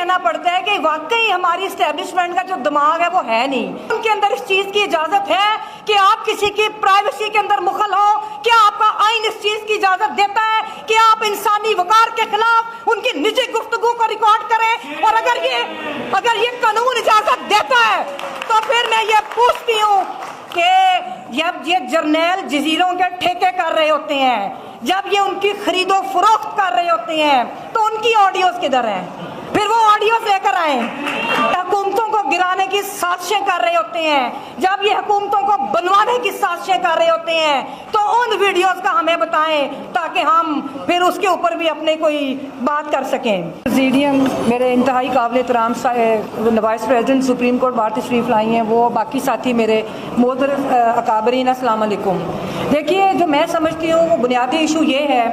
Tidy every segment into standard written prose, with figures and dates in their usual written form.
کہنا پڑتا ہے کہ واقعی ہماری اسٹیبلشمنٹ کا جو دماغ ہے وہ ہے نہیں. ان کے اندر اس چیز کی اجازت ہے کہ آپ کسی کی پرائیویسی کے اندر مخل ہو؟ کیا آپ کا آئین اس چیز کی اجازت دیتا ہے کہ آپ انسانی وقار کے خلاف ان کی نجی گفتگو کو ریکارڈ کریں؟ اور اگر یہ قانون اجازت دیتا ہے تو پھر میں یہ پوچھتی ہوں کہ جب یہ جرنیل جزیروں کے ٹھیکے کر رہے ہوتے ہیں، جب یہ ان کی خرید و فروخت کر رہے ہوتے ہیں، تو ان کی آڈیوز کدھر ہیں؟ پھر وہ آڈیوز لے کر آئیں. حکومتوں کو گرانے کی سازشیں کر رہے ہوتے ہیں، جب یہ حکومتوں کو بنوانے کی سازشیں کر رہے ہوتے ہیں، تو ان ویڈیوز کا ہمیں بتائیں تاکہ ہم پھر اس کے اوپر بھی اپنے کوئی بات کر سکیں. پریزیڈیم میرے انتہائی قابل احترام وائس پریزیڈنٹ سپریم کورٹ بھارتی شریف لائی ہیں، وہ باقی ساتھی میرے محترم اکابرین، السلام علیکم. دیکھیے، جو میں سمجھتی ہوں وہ بنیادی ایشو یہ ہے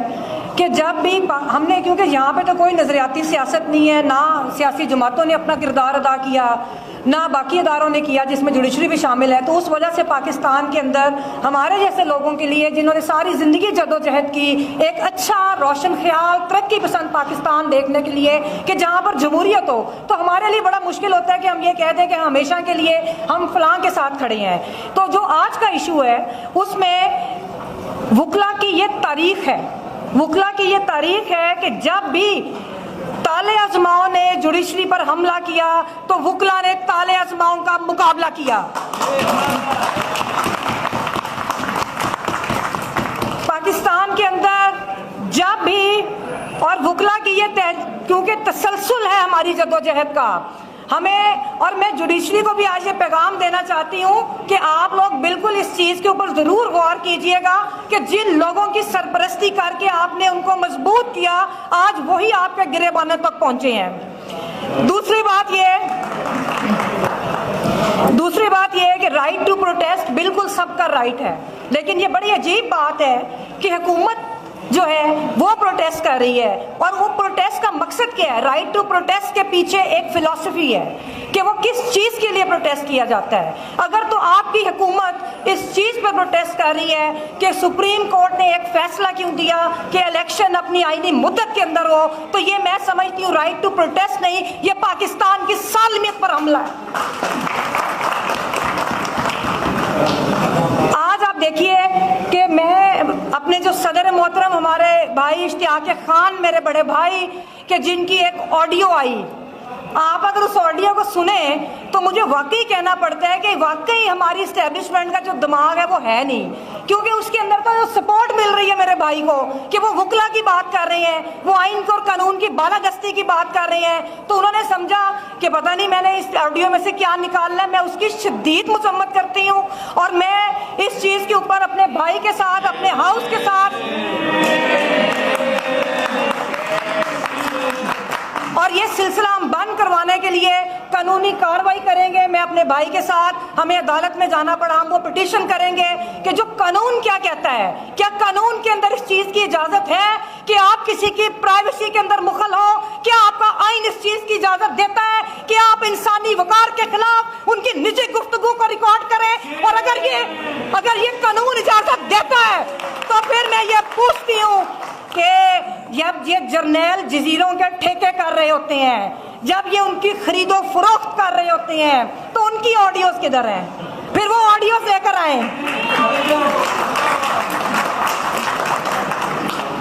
کہ جب بھی ہم نے، کیونکہ یہاں پہ تو کوئی نظریاتی سیاست نہیں ہے، نہ سیاسی جماعتوں نے اپنا کردار ادا کیا، نہ باقی اداروں نے کیا جس میں جوڈیشری بھی شامل ہے، تو اس وجہ سے پاکستان کے اندر ہمارے جیسے لوگوں کے لیے جنہوں نے ساری زندگی جدوجہد کی ایک اچھا روشن خیال ترقی پسند پاکستان دیکھنے کے لیے کہ جہاں پر جمہوریت ہو، تو ہمارے لیے بڑا مشکل ہوتا ہے کہ ہم یہ کہہ دیں کہ ہمیشہ کے لیے ہم فلاں کے ساتھ کھڑے ہیں. تو جو آج کا ایشو ہے اس میں وکلا کی یہ تاریخ ہے، وکلا کی یہ تاریخ ہے کہ جب بھی تالے ازماؤں نے جوڈیشری پر حملہ کیا تو وکلا نے تالے ازماؤں کا مقابلہ کیا. پاکستان کے اندر جب بھی، اور وکلا کی یہ کیونکہ تسلسل ہے ہماری جدوجہد کا، ہمیں، اور میں جوڈیشری کو بھی آج یہ پیغام دینا چاہتی ہوں کہ آپ لوگ بالکل اس چیز کے اوپر ضرور غور کیجئے گا کہ جن لوگوں کی سرپرستی کر کے آپ نے ان کو مضبوط کیا، آج وہی آپ کے گریبانوں تک پہنچے ہیں. دوسری بات یہ ہے کہ رائٹ ٹو پروٹیسٹ بالکل سب کا رائٹ ہے، لیکن یہ بڑی عجیب بات ہے کہ حکومت جو ہے وہ پروٹیسٹ کر رہی ہے، اور وہ پروٹیسٹ کا مقصد کیا ہے؟ رائٹ ٹو پروٹیسٹ کے پیچھے ایک فلسفی ہے کہ وہ کس چیز کے لیے پروٹیسٹ کیا جاتا ہے. اگر تو آپ کی حکومت اس چیز پر پروٹیسٹ کر رہی ہے کہ سپریم کورٹ نے ایک فیصلہ کیوں دیا کہ الیکشن اپنی آئینی مدت کے اندر ہو، تو یہ میں سمجھتی ہوں رائٹ ٹو پروٹیسٹ نہیں، یہ پاکستان کی سالمیت پر حملہ ہے. آج آپ دیکھیے کہ میں اپنے جو صدر محترم ہمارے بھائی اشتیاق خان، میرے بڑے بھائی، کہ جن کی ایک آڈیو آئی، آپ اگر اس آڈیو کو سنیں تو مجھے واقعی کہنا پڑتا ہے کہ واقعی ہماری اسٹیبلشمنٹ کا جو دماغ ہے وہ ہے نہیں، کیونکہ اس کے اندر تو جو سپورٹ مل رہی ہے میرے بھائی کو کہ وہ وکلا کی بات کر رہے ہیں، وہ آئین اور قانون کی بالادستی کی بات کر رہے ہیں، تو انہوں نے سمجھا کہ پتہ نہیں میں نے اس آڈیو میں سے کیا نکالنا ہے. میں اس کی شدید مذمت کرتی ہوں، اور میں اس چیز کے اوپر اپنے بھائی کے ساتھ، اپنے ہاؤس کے ساتھ، اور یہ سلسلہ ہم بند کروانے کے لیے قانونی کارروائی کریں گے. میں اپنے بھائی کے ساتھ، ہمیں عدالت میں جانا پڑا، ہم وہ پٹیشن کریں گے کہ جو قانون کیا کہتا ہے، کیا قانون کے اندر اس چیز کی اجازت ہے کہ آپ کسی کی پرائیویسی کے اندر مخل ہو؟ کیا آپ کا آئین اس چیز کی اجازت دیتا ہے کہ آپ انسانی وقار کے خلاف ان کی نجی گفتگو کو ریکارڈ کریں؟ اور اگر یہ قانون اجازت دیتا ہے تو پھر میں یہ پوچھتی ہوں کہ جب یہ جرنیل جزیروں کے ٹھیکے کر رہے ہوتے ہیں، جب یہ ان کی خرید و فروخت کر رہے ہوتے ہیں، تو ان کی آڈیوز کدھر ہیں؟ پھر وہ آڈیوز لے کر آئیں.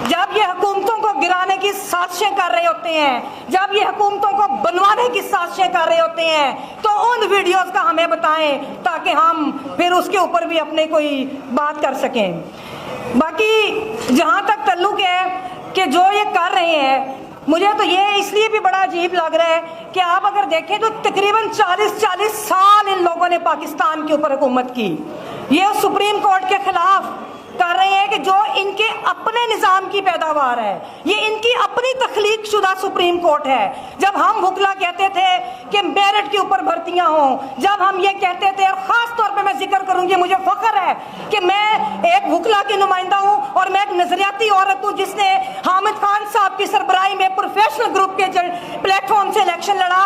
جب یہ حکومتوں کو گرانے کی سازشیں کر رہے ہوتے ہیں، جب یہ حکومتوں کو بنوانے کی سازشیں کر رہے ہوتے ہیں، تو ان ویڈیوز کا ہمیں بتائیں تاکہ ہم پھر اس کے اوپر بھی اپنے کوئی بات کر سکیں. باقی جہاں تک تعلق ہے کہ جو یہ کر رہے ہیں، مجھے تو یہ اس لیے بھی بڑا عجیب لگ رہا ہے کہ آپ اگر دیکھیں تو تقریباً 40 سال ان لوگوں نے پاکستان کے اوپر حکومت کی. یہ سپریم کورٹ کے خلاف کر رہے ہیں کہ جو ان کے اپنے نظام کی پیداوار ہے، یہ ان کی اپنی تخلیق شدہ سپریم کورٹ ہے. جب ہم وکلا کہتے تھے کہ میرٹ کے اوپر بھرتیاں ہوں، جب ہم یہ کہتے تھے، اور خاص طور پہ میں ذکر کروں گی، مجھے فخر ہے کہ میں ایک وکلا کی نمائندہ ہوں اور میں ایک نظریاتی عورت ہوں جس نے حامد خان صاحب کی سربراہی میں پروفیشنل گروپ کے پلیٹ فارم سے الیکشن لڑا،